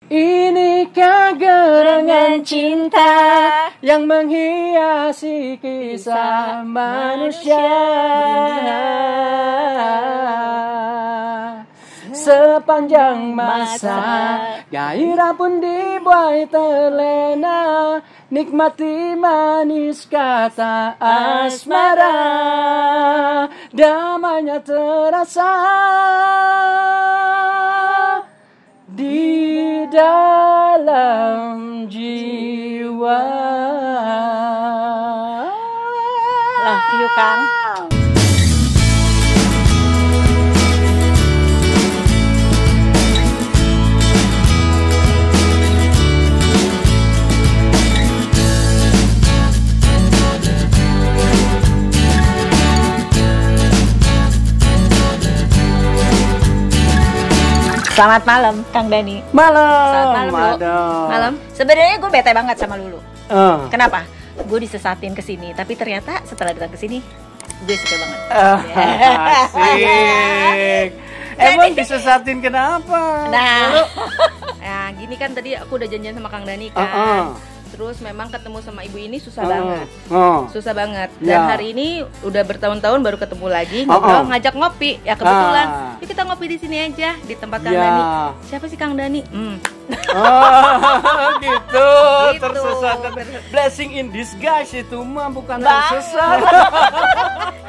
Inikah gerangan cinta yang menghiasi kisah manusia. Sepanjang masa gairah pun dibuai terlena, nikmati manis kata asmara, damainya terasa di dalam jiwa. Love you, Kang. Selamat malam, Kang Dani. Malam. Malam. Sebenarnya gue bete banget sama Lulu. Kenapa? Gue disesatin ke sini, tapi ternyata setelah datang ke sini, gue suka banget. Asik. Emang disesatin kenapa? Nah, gini kan tadi aku udah janjian sama Kang Dani kan. Terus memang ketemu sama ibu ini susah banget. Susah banget. Dan hari ini udah bertahun-tahun baru ketemu lagi, ngobrol, ngajak ngopi. Ya kebetulan, yuk kita ngopi di sini aja di tempat Kang Dani. Siapa sih Kang Dani? Gitu. Tersesat. Blessing in disguise itu mah bukan tersesat.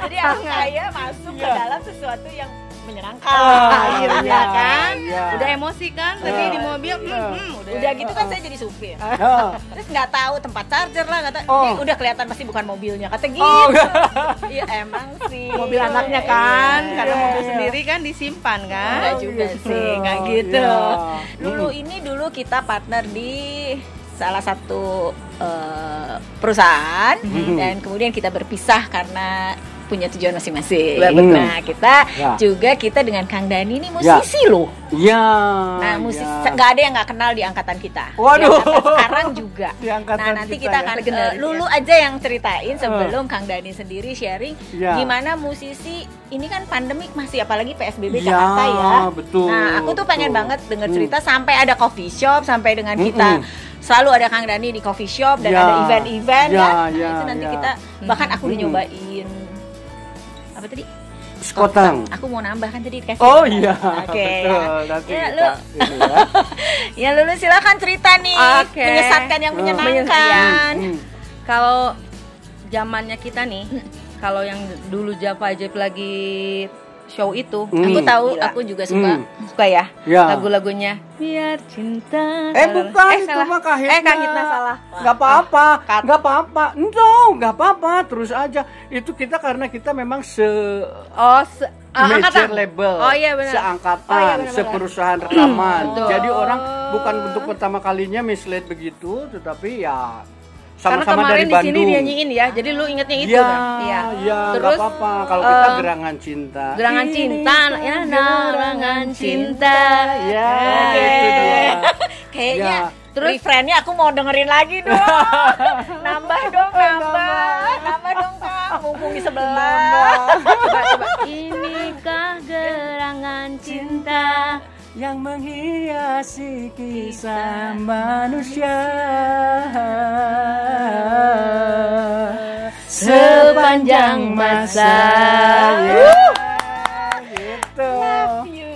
Jadi saya masuk ke dalam sesuatu yang menyenangkan. Akhirnya kan, udah emosi kan tadi di mobil. Udah gitu kan saya jadi supir. Terus nggak tahu tempat charger lah, nggak tahu. Udah kelihatan pasti bukan mobilnya, kata gitu. Iya emang sih. Mobil anaknya kan, karena mobil sendiri kan disimpan kan. Enggak juga sih, nggak gitu. Dulu kita partner di salah satu perusahaan dan kemudian kita berpisah karena punya tujuan masing-masing. Nah, kita dengan Kang Dani ini musisi loh. Nah, musisi nggak ada yang nggak kenal di angkatan kita. Waduh. Di angkatan sekarang juga. Nah, nanti kita akan Lulu aja yang ceritain sebelum Kang Dani sendiri sharing gimana musisi ini kan pandemik masih, apalagi PSBB Jakarta ya. Betul. Nah, aku tuh pengen banget dengar cerita sampai ada coffee shop, sampai dengan kita selalu ada Kang Dani di coffee shop dan ada event-event kan. Itu nanti kita bahkan aku udah nyobain apa tadi? Skotang. Aku mau nambah kan tadi dikasih. Oh iya. Oke. Nanti Ya, kita ini ya. Ya Lulu silakan cerita nih. Menyesatkan yang menyenangkan. Kalau zamannya kita nih, kalau yang dulu Java Jive lagi show itu, aku tahu, aku juga suka ya lagu-lagunya. Biar cinta. Bukan itu mah Kahitna salah. Nggak apa-apa. Nggak apa-apa. Terus aja. Itu kita karena kita memang major label, seangkatan, seperusahaan rekaman. Jadi orang bukan untuk pertama kalinya mislead begitu, tetapi ya sama-sama dari Bandung. Karena kemarin di sini dinyanyiin ya, jadi lu ingetnya itu kan? Iya. Terus apa-apa. Kalau kita gerangan cinta. Gerangan cinta, gerangan cinta. Ya, itu dia. Kayaknya refrainnya aku mau dengerin lagi dong. Nambah dong Kang, mumpung di sebelah. Coba. Inikah gerangan cinta yang menghiasi kisah manusia sepanjang masa. Gitu. Love you.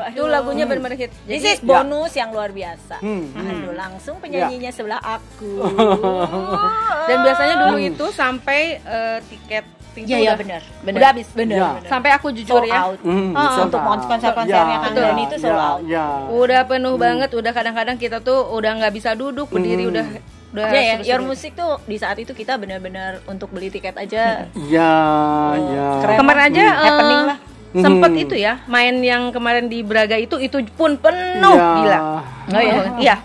Itu lagunya benar-benar hit. This is bonus yang luar biasa. Aduh, langsung penyanyinya sebelah aku. Dan biasanya dulu itu sampai tiket Iya benar. Udah habis benar. Sampai aku jujur sold ya. Out. Untuk konser-konsernya Kang Dani itu sold out. Udah penuh banget, udah kadang-kadang kita tuh udah nggak bisa duduk, berdiri udah Your Music tuh di saat itu kita benar-benar untuk beli tiket aja. Keren. Kemarin aja happening lah. Sempet itu ya, main yang kemarin di Braga itu pun penuh, gila. Oh ya? Iya.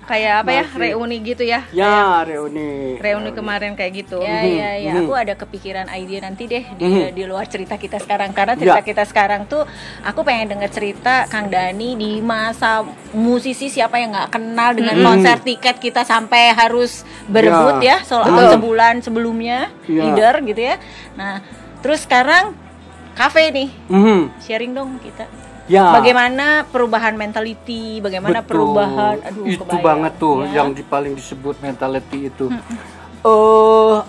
Kayak apa ya, reuni gitu ya. Ya, reuni kemarin kayak gitu. Ya. Aku ada kepikiran ide nanti deh di luar cerita kita sekarang. Karena cerita kita sekarang tuh aku pengen denger cerita Kang Dani di masa musisi siapa yang gak kenal dengan konser tiket kita sampai harus berebut ya soal sebulan sebelumnya leader gitu ya. Nah, terus sekarang kafe nih, sharing dong kita. Ya. Bagaimana perubahan mentality, bagaimana Betul. perubahan, itu kebayang. banget tuh Ya. yang paling disebut mentality itu.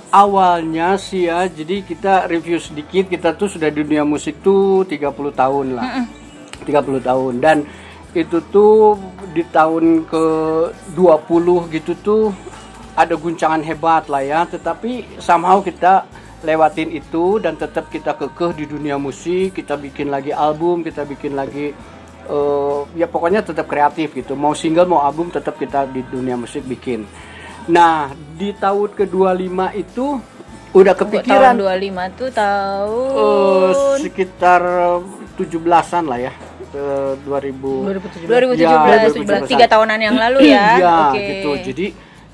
Awalnya sih ya, jadi kita review sedikit, kita tuh sudah di dunia musik tuh 30 tahun lah. 30 tahun, dan itu tuh di tahun ke-20 gitu tuh ada guncangan hebat lah ya, tetapi somehow kita lewatin itu dan tetap kita kekeh di dunia musik, kita bikin lagi album, kita bikin lagi ya pokoknya tetap kreatif gitu, mau single mau album tetap kita di dunia musik bikin. Nah, di tahun ke-25 itu udah kepikiran. Tahun 25 tuh tahun sekitar 17-an lah ya. 2017. 2017, 3 tahunan yang lalu ya. Iya, Oke. gitu. Jadi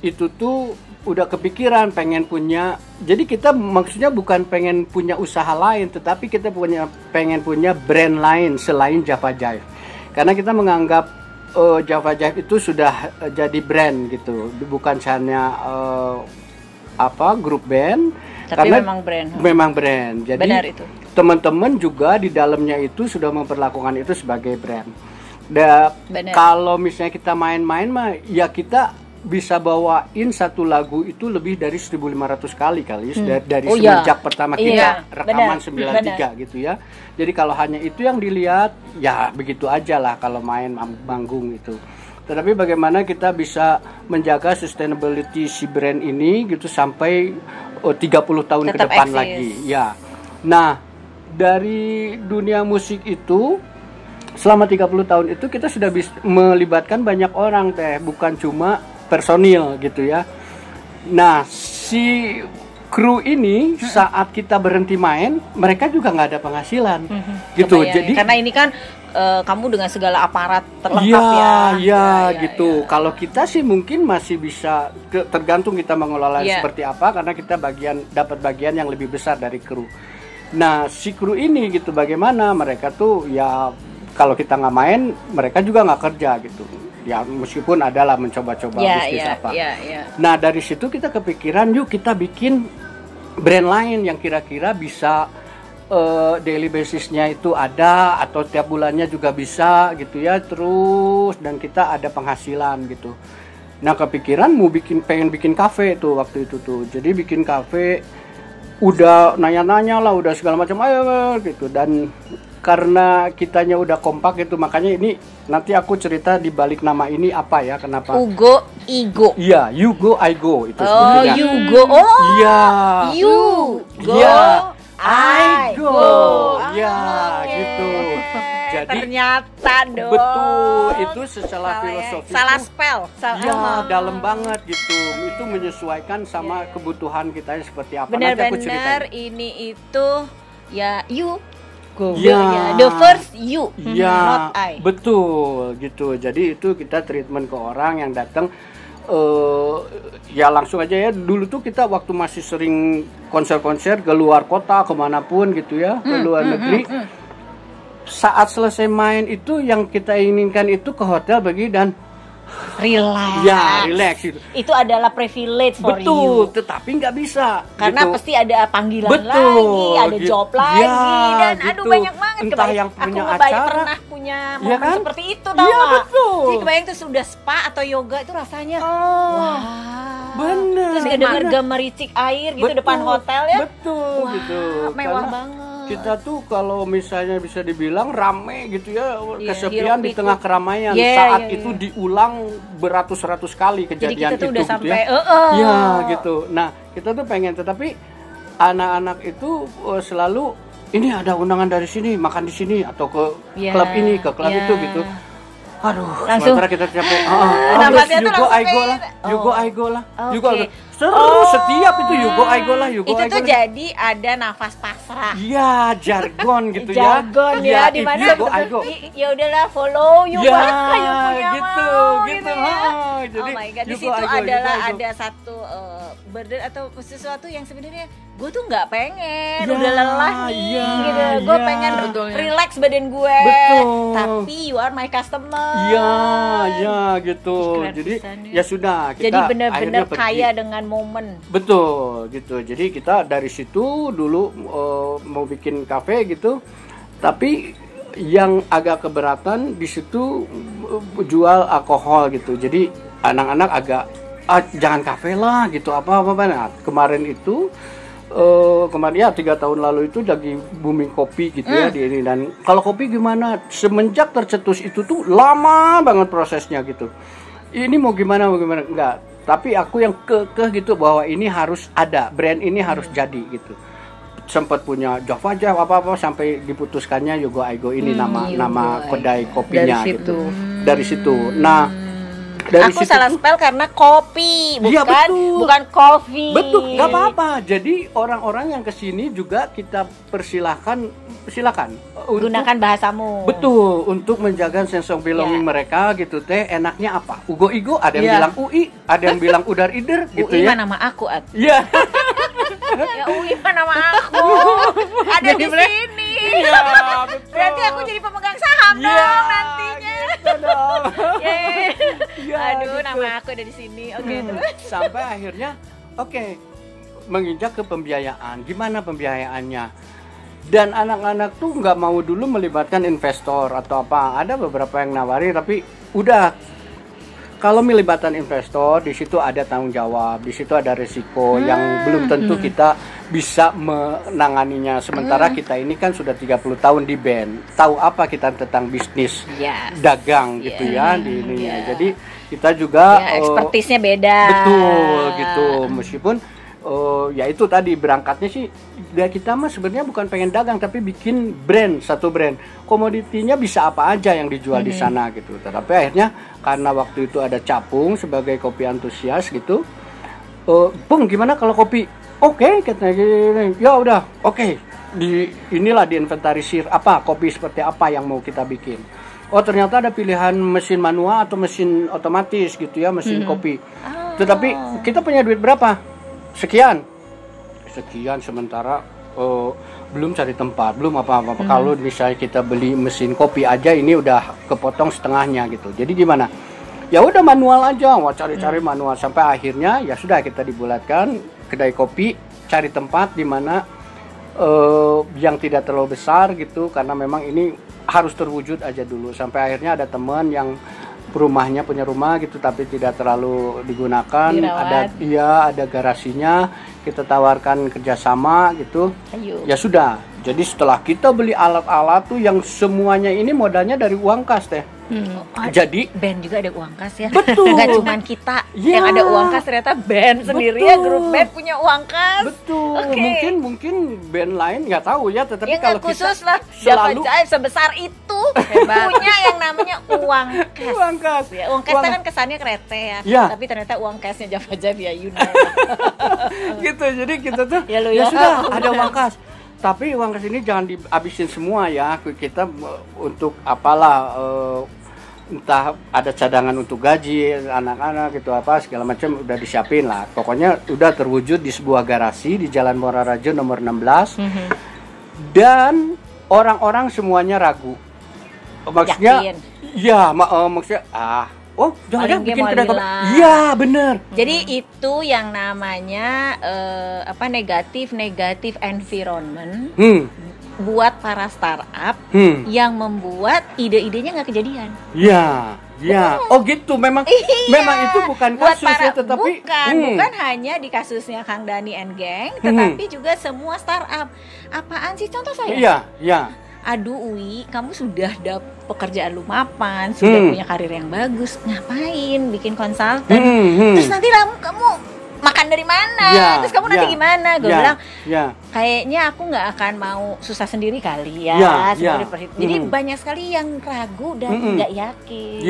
itu tuh udah kepikiran pengen punya. Jadi kita maksudnya bukan pengen punya usaha lain, tetapi kita pengen punya brand lain selain Java Jive. Karena kita menganggap Java Jive itu sudah jadi brand gitu, bukan hanya grup band, tapi karena memang brand. Jadi benar itu. Teman-teman juga di dalamnya itu sudah memperlakukan itu sebagai brand. Kalau misalnya kita main-main mah ya kita bisa bawain satu lagu itu lebih dari 1.500 kali dari semenjak pertama kita rekaman 93 gitu ya. Jadi kalau hanya itu yang dilihat ya begitu aja lah kalau main manggung itu. Tetapi bagaimana kita bisa menjaga sustainability si brand ini gitu sampai 30 tahun ke depan lagi ya. Nah, dari dunia musik itu selama 30 tahun itu kita sudah bisa melibatkan banyak orang bukan cuma personil gitu ya. Nah, si kru ini saat kita berhenti main, mereka juga nggak ada penghasilan, gitu. Jadi karena ini kan kamu dengan segala aparat terlengkap ya, gitu. Kalau kita sih mungkin masih bisa tergantung kita mengelola seperti apa, karena kita dapat bagian yang lebih besar dari kru. Nah, si kru ini gitu, bagaimana mereka tuh ya kalau kita nggak main, mereka juga nggak kerja gitu. Ya meskipun adalah mencoba-coba bisnis apa. Nah, dari situ kita kepikiran yuk kita bikin brand lain yang kira-kira bisa daily basisnya itu ada atau tiap bulannya juga bisa gitu ya, terus dan kita ada penghasilan gitu. Nah, kepikiran pengen bikin kafe tuh waktu itu tuh. Jadi bikin kafe udah nanya-nanya lah, udah segala macam ayo gitu, dan karena kitanya udah kompak gitu, makanya ini nanti aku cerita di balik nama ini apa ya, kenapa Ugo Igo. Iya, You Go I Go itu sebetulnya. You Go. Iya. You Go I Go. Ya, gitu. Jadi ternyata dong. Betul, itu secara filosofi. Salah spell. Iya, dalam banget gitu. Itu menyesuaikan sama kebutuhan kita seperti apa. Benar-benar ini itu ya you go. Ya. The first you, ya, not I. Betul gitu. Jadi itu kita treatment ke orang yang datang ya langsung aja ya. Dulu tuh kita waktu masih sering konser-konser ke luar kota, kemanapun gitu ya, ke luar negeri. Saat selesai main itu yang kita inginkan itu ke hotel pergi dan relax. Ya, relax itu. Itu adalah privilege for you. Betul, tetapi nggak bisa. Karena gitu. pasti ada panggilan betul, lagi, ada job lagi, dan gitu. aduh banyak banget. Entah yang punya aku acara, pernah punya momen ya kan? seperti itu, tau Iya, gak? betul. Jadi kebayang tuh sudah spa atau yoga itu rasanya, wah, bener. Terus denger gemericik air gitu depan hotel ya. Betul, wah, gitu. mewah banget. Kita tuh kalau misalnya bisa dibilang rame gitu ya, kesepian di hirup-pikuk tengah keramaian. Saat itu diulang beratus-ratus kali kejadian. Jadi kita tuh itu udah gitu sampai ya gitu. Nah, kita tuh pengen, tetapi anak-anak itu selalu ini ada undangan dari sini, makan di sini atau ke klub ini, ke klub itu gitu. Aduh, langsung sementara kita capek. Napasnya you tuh go I go langsung lah. You go I go lah. You go I go. Oh. Setiap itu you go I go lah, you go itu I go. Itu tuh jadi ada nafas pasrah. Iya, jargon gitu ya. Jargon ya, di mana you go I go. Ya udahlah follow you ya, you punya gitu, mau gitu. ya. Jadi, oh my god, di situ adalah ada satu burden atau sesuatu yang sebenarnya gue tuh nggak pengen, udah lelah nih gitu. Gue pengen relax badan gue. Betul. Tapi you are my customer. Iya, gitu. Jadi ya sudah, kita jadi benar-benar kaya dengan momen. Betul, gitu. Jadi kita dari situ dulu mau bikin kafe gitu. Tapi yang agak keberatan di situ jual alkohol gitu. Jadi anak-anak agak jangan kafe lah gitu apa. Nah, kemarin itu kemarin ya 3 tahun lalu itu lagi booming kopi gitu ya di ini. Dan kalau kopi gimana? Semenjak tercetus itu tuh lama banget prosesnya gitu. Ini mau gimana enggak. Tapi aku yang kekeh gitu bahwa ini harus ada, brand ini harus jadi gitu. Sempat punya Java apa sampai diputuskannya Yogo Aigo ini nama kedai kopinya dari gitu. Dari situ. Nah, dari aku salah spell karena kopi, bukan coffee. Betul, nggak apa-apa. Jadi orang-orang yang kesini juga kita silakan gunakan bahasamu. Betul, untuk menjaga sense of belonging mereka gitu teh. Enaknya apa? Ugo Igo, ada yang bilang UI, ada yang bilang Udar Ider gitu UI ya. Mah nama aku, At. Iya. Ya UI mah nama aku. Ada di sini. Iya, betul. Berarti aku jadi pemegang saham dong nantinya. Gitu dong. Ya, aduh, gitu. Nama aku ada di sini. Oke, terus sampai akhirnya menginjak ke pembiayaan. Gimana pembiayaannya? Dan anak-anak tuh nggak mau dulu melibatkan investor atau apa. Ada beberapa yang nawari, tapi udah kalau melibatkan investor di situ ada tanggung jawab, di situ ada risiko yang belum tentu kita bisa menanganinya. Sementara kita ini kan sudah 30 tahun di band, tahu apa kita tentang bisnis dagang gitu ya di ini. Jadi kita juga ekspertisnya beda. Betul gitu. Meskipun ya itu tadi berangkatnya sih ya kita mah sebenarnya bukan pengen dagang tapi bikin satu brand komoditinya bisa apa aja yang dijual di sana gitu. Tetapi akhirnya karena waktu itu ada Capung sebagai kopi antusias gitu, Bung gimana kalau kopi? Oke, katanya ya udah oke. Inilah diinventarisir apa kopi seperti apa yang mau kita bikin. Oh ternyata ada pilihan mesin manual atau mesin otomatis gitu ya, mesin kopi. Tetapi kita punya duit berapa? Sekian sementara belum cari tempat, belum apa-apa. Kalau misalnya kita beli mesin kopi aja ini udah kepotong setengahnya gitu. Jadi gimana? Ya udah manual aja, cari manual sampai akhirnya ya sudah kita dibulatkan kedai kopi, cari tempat di mana yang tidak terlalu besar gitu karena memang ini harus terwujud aja dulu. Sampai akhirnya ada teman yang rumahnya punya rumah gitu tapi tidak terlalu digunakan, ada garasinya, kita tawarkan kerjasama gitu. Ya sudah, jadi setelah kita beli alat-alat tuh yang semuanya ini modalnya dari uang kas teh. Jadi band juga ada uang kas ya. Betul. Nggak cuma kita yang ada uang kas, ternyata band sendiri ya, grup band punya uang kas. Betul. Mungkin band lain nggak tahu ya, tetapi ya, kalau khusus kita lah selalu sebesar itu punya yang namanya uang kas. Uang kas. Ya, uang kas kan kesannya kreteh ya. Tapi ternyata uang kasnya Java Jive ya, gitu. Jadi kita tuh ya sudah ada uang kas. Tapi uang kas ini jangan dihabisin semua ya. Kita untuk apalah entah ada cadangan untuk gaji anak-anak gitu apa segala macam udah disiapin lah. Pokoknya udah terwujud di sebuah garasi di Jalan Morarajo nomor 16. Dan orang-orang semuanya ragu. Maksudnya maksudnya jangan bikin kedai kopi. Iya, bener. Jadi itu yang namanya negatif environment buat para startup yang membuat ide-idenya nggak kejadian. Iya. Oh gitu. Memang itu bukan kasus ya, tetapi bukan hanya di kasusnya Kang Dani and Gang, tetapi juga semua startup. Apaan sih contoh saya? Iya. Aduh Uwi, kamu sudah dapet pekerjaan lu mapan, sudah punya karir yang bagus, ngapain bikin konsultan? Terus nanti kamu makan dari mana? Terus kamu nanti gimana? Gue bilang, kayaknya aku nggak akan mau susah sendiri kali ya. Jadi banyak sekali yang ragu dan nggak yakin.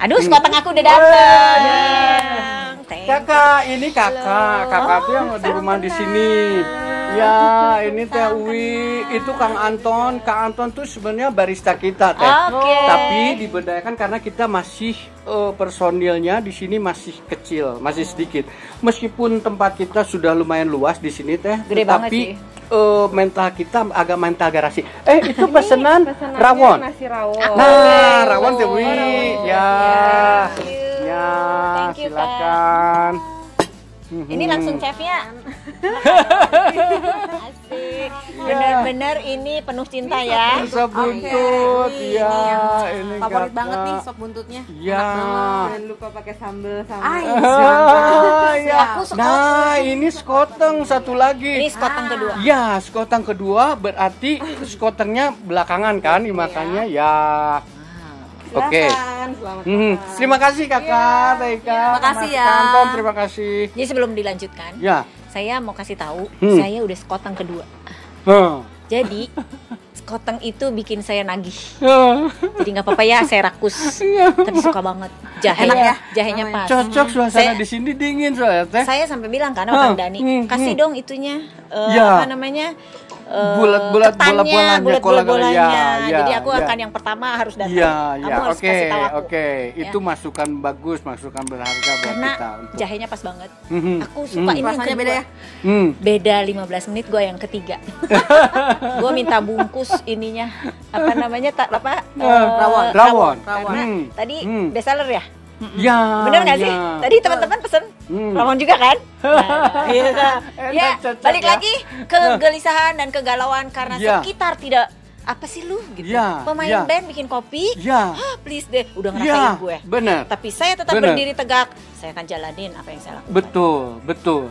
Aduh, sekoteng aku udah dateng. Kakak tuh yang di rumah di sini. Ya, ini Teh Uwi, itu Kang Anton tuh sebenarnya barista kita Teh. Tapi diberdayakan karena kita masih personilnya di sini masih kecil, masih sedikit. Meskipun tempat kita sudah lumayan luas di sini Teh, tapi mental kita agak mental garasi. Itu pesanan rawon. Nasi rawon. Nah, rawon Teh Uwi. Ya, silakan. Ini langsung chefnya. Asik. Bener-bener ini penuh cinta ya. Sop buntut, Ini ya. yang Ini favorit kakak. banget nih sop buntutnya. Ya. Jangan lupa pakai sambal sama. Ya. Aku Nah, ini skoteng satu lagi. Ini skoteng kedua. Ya, skoteng kedua berarti skotengnya belakangan kan dimakannya ya. Oke. Selamat Terima kasih kakak, Teika. Makasih Mas ya. Kanton, terima kasih. Jadi sebelum dilanjutkan, Ya. saya mau kasih tahu, saya udah skoteng kedua. Jadi skoteng itu bikin saya nagih. Jadi nggak apa-apa ya, saya rakus. Tapi suka banget. Enak ya? Jahenya pas. Cocok suasana Saya- di sini dingin soalnya teh. Saya sampai bilang kan sama Kang Dani, kasih dong itunya Ya. apa namanya? Bulat-bulat ketannya, bola-bolanya, bulat-bolanya. ya, Jadi aku ya. akan yang pertama harus datang. Iya, Kamu ya, harus kasih tahu aku. oke. Ya. Itu masukan bagus, masukan berharga buat Karena kita. Untuk... jahenya pas banget. Mhm. Aku suka ini yang Rasanya kedua. beda ya? Beda 15 menit, gue yang ketiga. Gue minta bungkus ininya apa namanya Rawon. Rawon. Karena tadi Hmm. bestseller ya. Ya. Bener nggak ya. sih? Tadi teman-teman pesen rawon juga kan? Nah, iya. Ya, cocok balik ya. lagi kegelisahan dan kegalauan karena Ya. sekitar tidak apa sih lu gitu. Ya, Pemain ya. band bikin kopi. Ya. Please deh, udah ngerasain Ya, gue. benar. Tapi saya tetap Bener. berdiri tegak. Saya akan jalanin apa yang saya lakukan. Betul.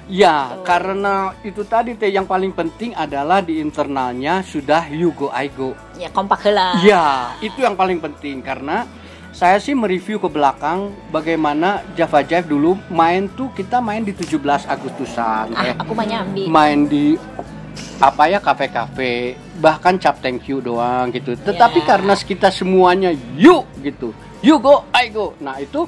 Ya, karena itu tadi teh yang paling penting adalah di internalnya sudah you go I go. Ya, kompak heula. Ya, itu yang paling penting karena saya sih mereview ke belakang bagaimana Java Jive dulu main tuh, kita main di 17 Agustusan Aku mah nyambi. main di apa ya, kafe-kafe, bahkan cap thank you doang gitu. Tetapi karena kita semuanya you gitu, you go I go. Nah, itu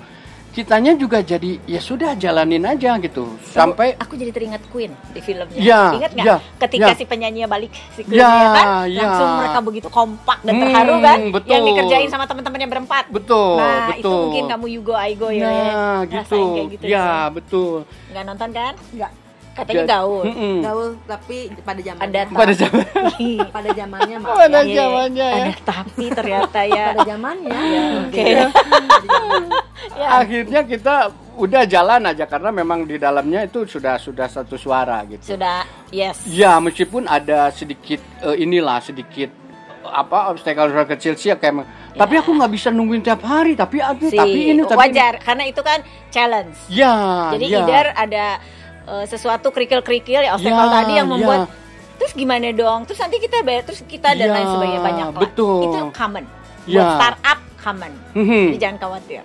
kitanya juga jadi ya sudah jalanin aja gitu. Sampai Aku jadi teringat Queen di filmnya. Ya, Ingat nggak? ya, Ketika ya. si penyanyinya balik si Queen Ya, kan, ya. langsung mereka begitu kompak dan terharu kan, betul. yang dikerjain sama teman-temannya berempat. betul, Nah, betul. itu mungkin kamu you go I go ya. Nah, gitu. Rasain kayak gitu. Ya, betul. Nggak nonton kan? Enggak. Katanya Jadi- gaul. Mm-mm. Gaul tapi pada zamannya. Ada Pada zaman pada zamannya Mak. pada Iya, zamannya ya. Ada tapi ternyata ya. Pada zamannya. Oke. Ya. Akhirnya kita udah jalan aja karena memang di dalamnya itu sudah satu suara gitu. Sudah, yes. Ya, meskipun ada sedikit sedikit apa obstacle kecil sih ya, kayak tapi aku nggak bisa nungguin tiap hari, tapi ini wajar karena itu kan challenge. Ya, Jadi ya. either ada sesuatu kerikil-kerikil ya obstacle Ya, tadi yang membuat ya. terus gimana dong? Terus nanti kita bayar, terus kita dan Ya, lain sebagainya banyak lah. betul. Itu common. Ya. Buat startup common. Mhm. Jadi jangan khawatir.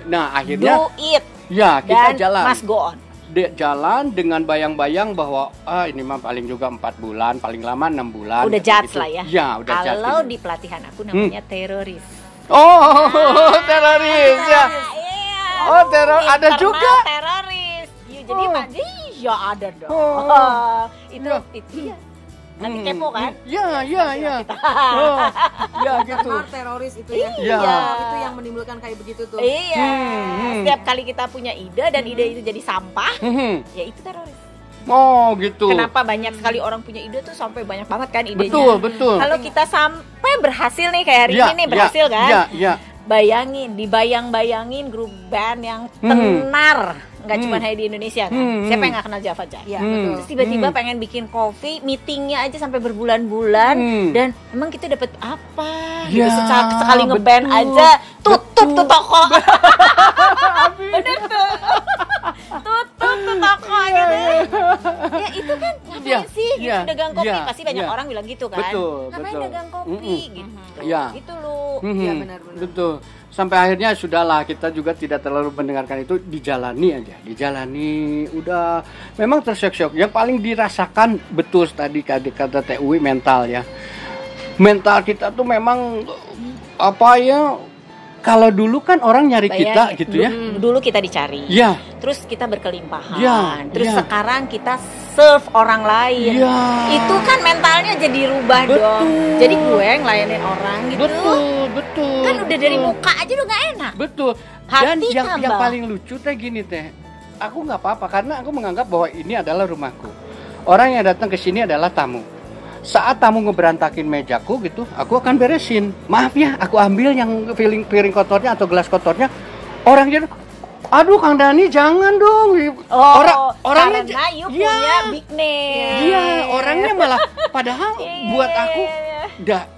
Nah, akhirnya Do it ya kita dan jalan. must go on. Jalan dengan bayang-bayang bahwa ini mah paling juga 4 bulan, paling lama 6 bulan. Udah judge lah ya. Ya, udah judge. Kalau di pelatihan aku namanya teroris. Oh, teroris ya. Iya. Oh, teror ada Internal juga. teroris. Ya, jadi ya ada dong. Itu ya. Nanti kepo kan? Ya. Oh, ya gitu. Internal teroris itu ya. Iya. Itu yang menimbulkan kayak begitu tuh. Iya. Setiap kali kita punya ide dan ide itu jadi sampah, ya itu teroris. Oh, gitu. Kenapa banyak sekali orang punya ide tuh sampai banyak banget kan idenya. Betul. Kalau kita sampai berhasil nih kayak hari ini nih berhasil kan? Ya. Bayangin, dibayang-bayangin grup band yang tenar, nggak cuma hanya di Indonesia kan? Siapa yang nggak kenal Java Jive? Iya, betul. Terus tiba-tiba pengen bikin kopi, meetingnya aja sampai berbulan-bulan, dan emang kita dapat apa? Gitu, Ya, sekali ngeband betul, aja, tutup tuh toko. Bener tuh. Tutup tuh toko gitu. Ya itu kan ngapain Ya, sih gitu, ya, dagang kopi? ya, Pasti banyak ya. orang bilang gitu kan. Betul, Ngapain betul. dagang kopi gitu. Ya. Gitu loh. Iya, benar-benar. Betul. Sampai akhirnya sudahlah, kita juga tidak terlalu mendengarkan itu, dijalani aja. Dijalani udah memang tersyok-syok. Yang paling dirasakan betul tadi kata Teh Uwi mental ya. Mental kita tuh memang apa ya? Kalau dulu kan orang nyari kita Bayangin, gitu ya. Dulu kita dicari. Ya. Terus kita berkelimpahan. Ya, Terus ya. sekarang kita serve orang lain. Ya. Itu kan mentalnya jadi rubah Betul. dong. Jadi gue ngelayanin orang gitu. Betul. Kan udah dari muka aja udah gak enak. Betul. Hati Dan yang tambah. paling lucu teh gini teh. Aku nggak apa-apa karena aku menganggap bahwa ini adalah rumahku. Orang yang datang ke sini adalah tamu. Saat tamu ngeberantakin mejaku gitu, aku akan beresin. Maaf ya, aku ambil yang piring kotornya atau gelas kotornya. Orang jadi, Aduh Kang Dani jangan dong. Orangnya karena you punya big name. Iya, orangnya malah padahal buat aku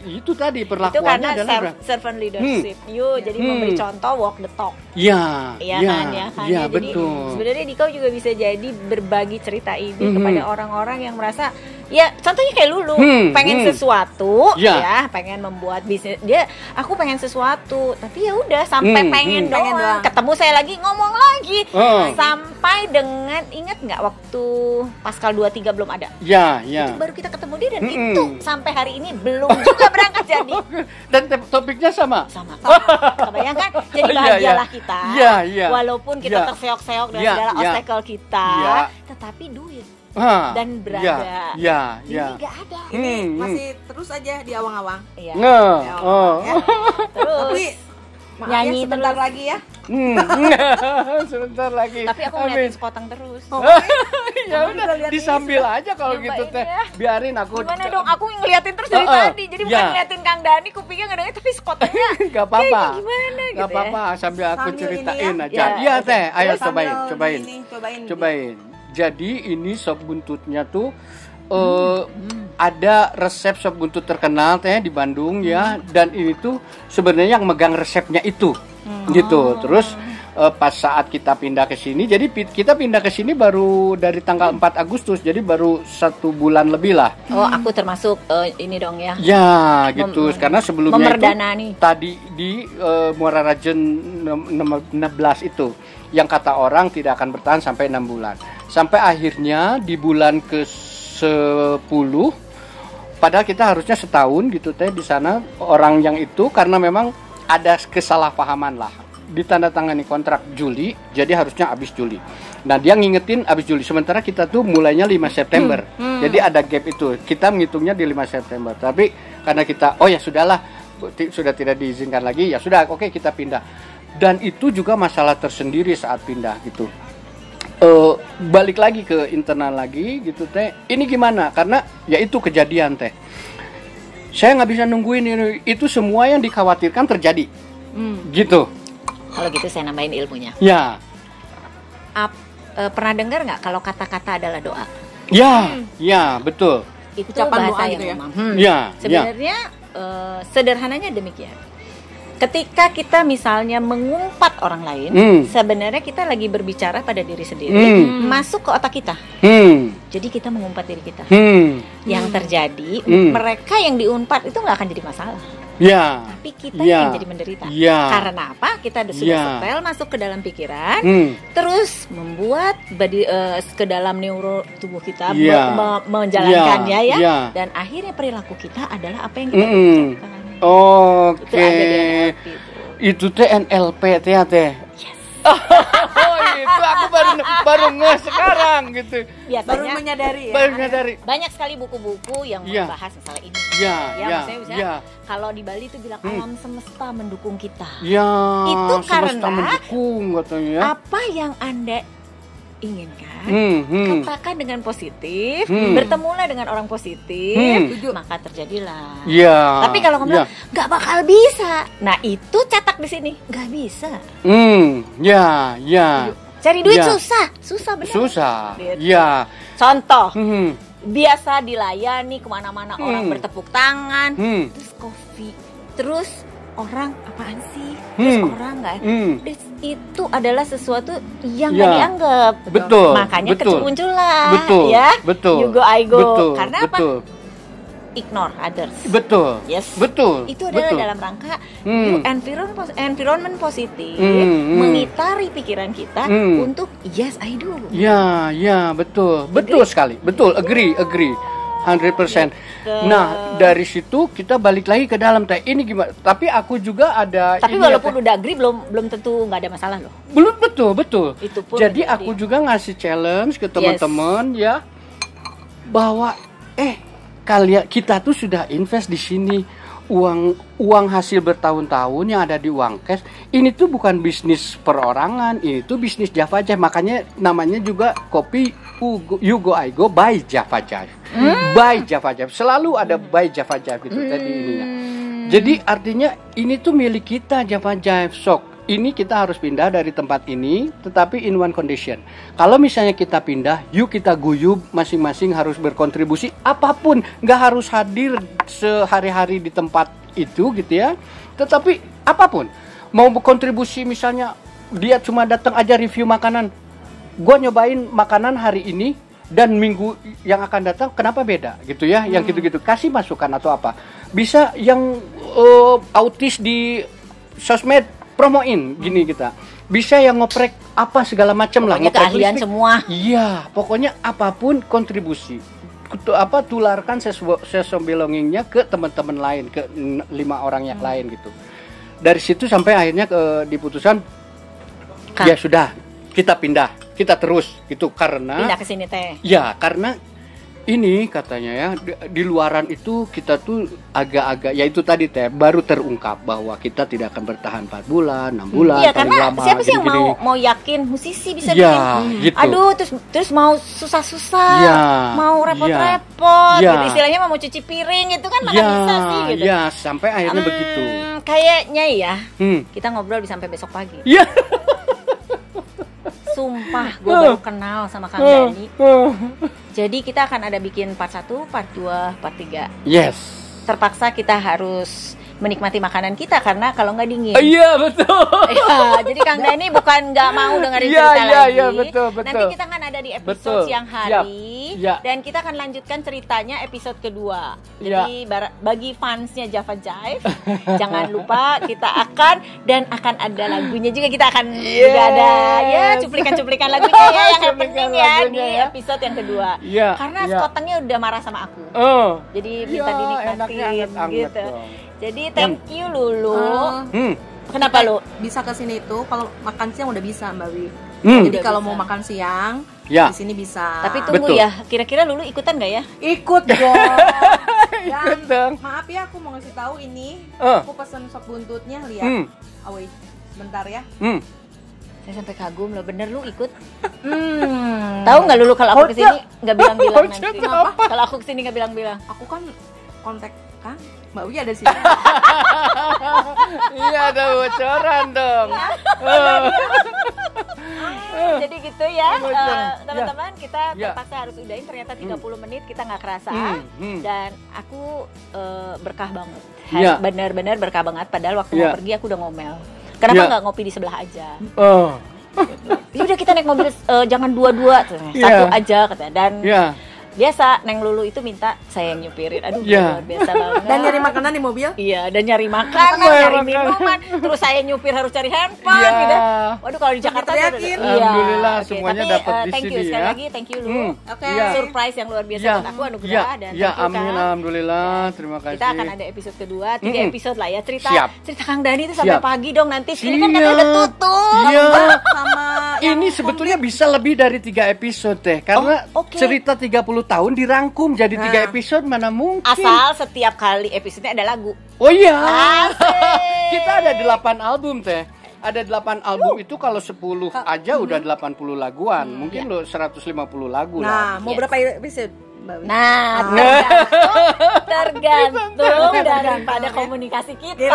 itu tadi perlakuannya itu karena servant leadership. Jadi memberi contoh, walk the talk. Iya kan. Iya, Jadi betul. sebenarnya Diko juga bisa jadi berbagi cerita ini kepada orang-orang yang merasa contohnya kayak Lulu pengen sesuatu pengen membuat bisnis aku pengen sesuatu tapi ya udah sampai pengen doang. Ketemu saya lagi ngomong lagi sampai dengan ingat nggak waktu Pascal 23 belum ada itu baru kita ketemu dia dan itu sampai hari ini belum juga berangkat jadi dan topiknya sama kebayang kan jadi bahagialah kita walaupun kita terseok-seok dan segala obstacle kita tetapi duit dan berada ini nggak ada ini masih terus aja di awang-awang terus tapi nyanyi sebentar lagi ya sebentar lagi tapi aku ngeliatin sekoteng terus ya udah disambil aja kalau gitu teh biarin aku gimana dong aku ngeliatin terus dari tadi jadi bukan ngeliatin Kang Dani kupingnya nggak dengerin tapi sekotengnya nggak apa-apa gimana gitu nggak apa-apa sambil aku ceritain aja teh ayo cobain. Jadi ini sop buntutnya tuh ada resep sop buntut terkenal teh di Bandung dan ini tuh sebenarnya yang megang resepnya itu gitu. Terus pas saat kita pindah ke sini, jadi kita pindah ke sini baru dari tanggal 4 Agustus, jadi baru 1 bulan lebih lah. Oh, aku termasuk ini dong ya? Ya, gitu. Karena sebelumnya itu tadi di Muara Rajen 16 itu, yang kata orang tidak akan bertahan sampai 6 bulan. Sampai akhirnya di bulan ke-10, padahal kita harusnya setahun gitu teh di sana orang yang itu karena memang ada kesalahpahaman lah. Ditandatangani kontrak Juli, jadi harusnya habis Juli. Nah dia ngingetin habis Juli, sementara kita tuh mulainya 5 September. Jadi ada gap itu, kita menghitungnya di 5 September. Tapi karena kita, ya sudahlah, sudah tidak diizinkan lagi, ya sudah, oke kita pindah. Dan itu juga masalah tersendiri saat pindah gitu. Balik lagi ke internal lagi gitu teh. Ini gimana? Karena ya itu kejadian teh. Saya nggak bisa nungguin ini. Itu semua yang dikhawatirkan terjadi. Gitu. Kalau gitu saya nambahin ilmunya. Ya. Pernah dengar nggak kalau kata-kata adalah doa? Ya, betul. Itu ucapan bahasa doa yang gitu ya? memang. Sebenarnya sederhananya demikian. Ketika kita misalnya mengumpat orang lain, sebenarnya kita lagi berbicara pada diri sendiri, masuk ke otak kita. Jadi kita mengumpat diri kita. Yang terjadi, mereka yang diumpat itu nggak akan jadi masalah. Tapi kita yang jadi menderita. Karena apa? Kita sudah setel masuk ke dalam pikiran, terus membuat ke dalam neuro tubuh kita menjalankannya dan akhirnya perilaku kita adalah apa yang kita ucapkan. Oke. Itu teh NLP teh. Itu aku baru nge sekarang gitu. Biasanya baru menyadari. Banyak sekali buku-buku yang membahas masalah ini. Maksudnya kalau di Bali itu bilang alam semesta mendukung kita. Itu karena mendukung, katanya. Apa yang Anda inginkan, katakan dengan positif, bertemulah dengan orang positif, maka terjadilah. Tapi kalau kamu bilang nggak bakal bisa, nah itu cetak di sini, nggak bisa. Cari duit susah benar. Susah. Gitu. Contoh, biasa dilayani kemana-mana orang bertepuk tangan, terus kopi, terus orang apaan sih? Terus orang nggak? Itu adalah sesuatu yang nggak dianggap. Betul. Makanya kemunculan. Betul. You go, I go. Betul. Karena apa? Ignore others. Betul. Betul. Itu adalah dalam rangka environment positif, mengitari pikiran kita untuk yes I do. Betul. Betul sekali. Betul. Agree. 100%. Nah, dari situ kita balik lagi ke dalam teh. Ini gimana? Tapi aku juga ada. Tapi walaupun udah agree belum tentu nggak ada masalah loh. Belum betul. Itu pun jadi aku juga ngasih challenge ke teman-teman bahwa kita tuh sudah invest di sini uang hasil bertahun-tahun yang ada di uang cash. Ini tuh bukan bisnis perorangan, ini tuh bisnis Java Jive. Makanya namanya juga kopi You Go I Go by Java Jive. By Java Jive. Selalu ada by Java Jive gitu tadi ininya. Jadi artinya ini tuh milik kita Java Jive. Sok ini kita harus pindah dari tempat ini, tetapi in one condition. Kalau misalnya kita pindah, yuk kita guyub, masing-masing harus berkontribusi apapun, nggak harus hadir sehari-hari di tempat itu gitu ya. Tetapi apapun, mau berkontribusi misalnya dia cuma datang aja review makanan, gua nyobain makanan hari ini dan minggu yang akan datang kenapa beda gitu ya, yang gitu-gitu kasih masukan atau apa. Bisa yang autis di sosmed promoin gini kita, bisa yang ngoprek apa segala macam lah, ngoprek keahlian semua. Iya, pokoknya apapun kontribusi, tularkan sense belongingnya ke teman-teman lain, ke 5 orang yang lain gitu. Dari situ sampai akhirnya diputusan ya sudah kita pindah, kita terus gitu, karena pindah ke sini teh. Ya, karena ini katanya ya di luaran itu kita tuh agak-agak ya itu tadi teh baru terungkap bahwa kita tidak akan bertahan 4 bulan, 6 bulan, iya, karena lama, siapa sih yang gini. mau yakin musisi bisa ya, bikin gitu. aduh terus mau susah-susah, ya, mau repot-repot, ya, gitu. Istilahnya mau cuci piring itu kan mana bisa sih gitu. Ya, sampai akhirnya begitu. Kayaknya ya kita ngobrol bisa sampai besok pagi. Ya. Sumpah, gue baru kenal sama Kang Dani. Jadi kita akan ada bikin part 1, part 2, part 3. Yes. Terpaksa kita harus menikmati makanan kita karena kalau nggak dingin. Iya, betul. Ya, jadi Kang Dani bukan nggak mau dengerin cerita lagi. Iya, betul. Nanti kita kan ada di episode siang hari dan kita akan lanjutkan ceritanya episode kedua. Jadi bagi fansnya Java Jive, jangan lupa kita akan ada lagunya juga, kita akan juga ada ya cuplikan-cuplikan lagunya ya yang happening ya di episode yang kedua. Karena Skotengnya udah marah sama aku. Jadi minta dinikmatin gitu. Jadi thank you Lulu. Kenapa lu? Bisa ke sini itu kalau makan siang udah bisa Mbak Wi. Jadi kalau mau makan siang di sini bisa. Tapi tunggu ya, kira-kira Lulu ikutan nggak ya? Ikut dong. Ikut dong. Maaf ya, aku mau ngasih tahu ini. Aku pesan sop buntutnya, lihat. Awoi, sebentar ya. Saya sampai kagum loh, bener lu ikut? Tahu nggak Lulu kalau aku kesini nggak bilang-bilang nanti? Kalau aku kesini nggak bilang-bilang? Aku kan kontak Kang Mbak Wi ada sini. Iya, ada bocoran dong. Jadi gitu ya, teman-teman, kita terpaksa harus udahin, ternyata 30 menit kita nggak kerasa. Dan aku berkah banget, benar-benar berkah banget. Padahal waktu mau pergi aku udah ngomel, kenapa nggak ngopi di sebelah aja. Ya udah kita naik mobil, jangan dua-dua, satu aja katanya. Dan biasa Neng Lulu itu minta saya yang nyupirin. Aduh, luar biasa banget. Dan nyari makanan di mobil? Iya, dan nyari makanan, nyari minuman. Terus saya nyupir harus cari handphone gitu. Waduh, kalau di Jakarta alhamdulillah semuanya dapat di thank sini you ya. Sekali lagi thank you Lulu. Surprise yang luar biasa buat aku, anugerah dan ya, amin, alhamdulillah, terima kasih. Kita akan ada episode kedua, 3 episode lah ya, cerita Kang Dani itu sampai pagi dong nanti. Sini kan katanya udah tutup. Sama ini sebetulnya bisa lebih dari 3 episode teh, karena cerita 30 tahun dirangkum jadi 3 episode, mana mungkin. Asal setiap kali episodenya ada lagu. Oh iya. Kita ada 8 album teh. Ada 8 album itu kalau 10 aja udah 80 laguan. Mungkin lo 150 lagu lah. Nah, mau berapa episode? Nah, tergantung daripada komunikasi kita.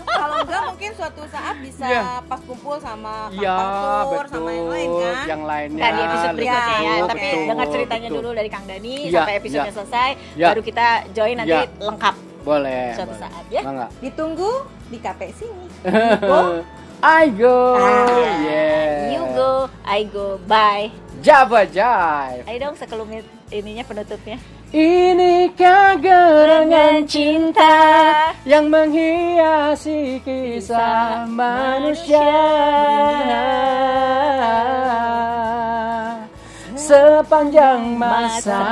Kalau enggak mungkin suatu saat bisa pas kumpul sama Kang Tur, sama yang lain kan. Yang lainnya. Nah, di episode berikutnya ya. Tapi dengar ceritanya dulu dari Kang Dani sampai episodenya selesai, baru kita join nanti lengkap. Boleh. Suatu saat ya. Ditunggu di KP sini. I go. You go, I go. Bye. Java Jive. Ayo dong sekelumit ininya penutupnya. Inikah gerangan cinta yang menghiasi kisah manusia, sepanjang masa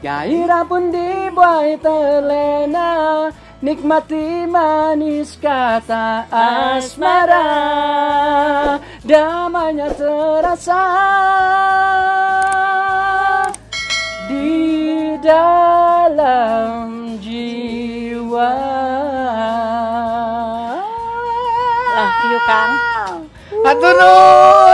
gairah pun dibuai terlena, nikmati manis kata asmara, damainya terasa di dalam jiwa. Love you Kang. Hatur nuhun.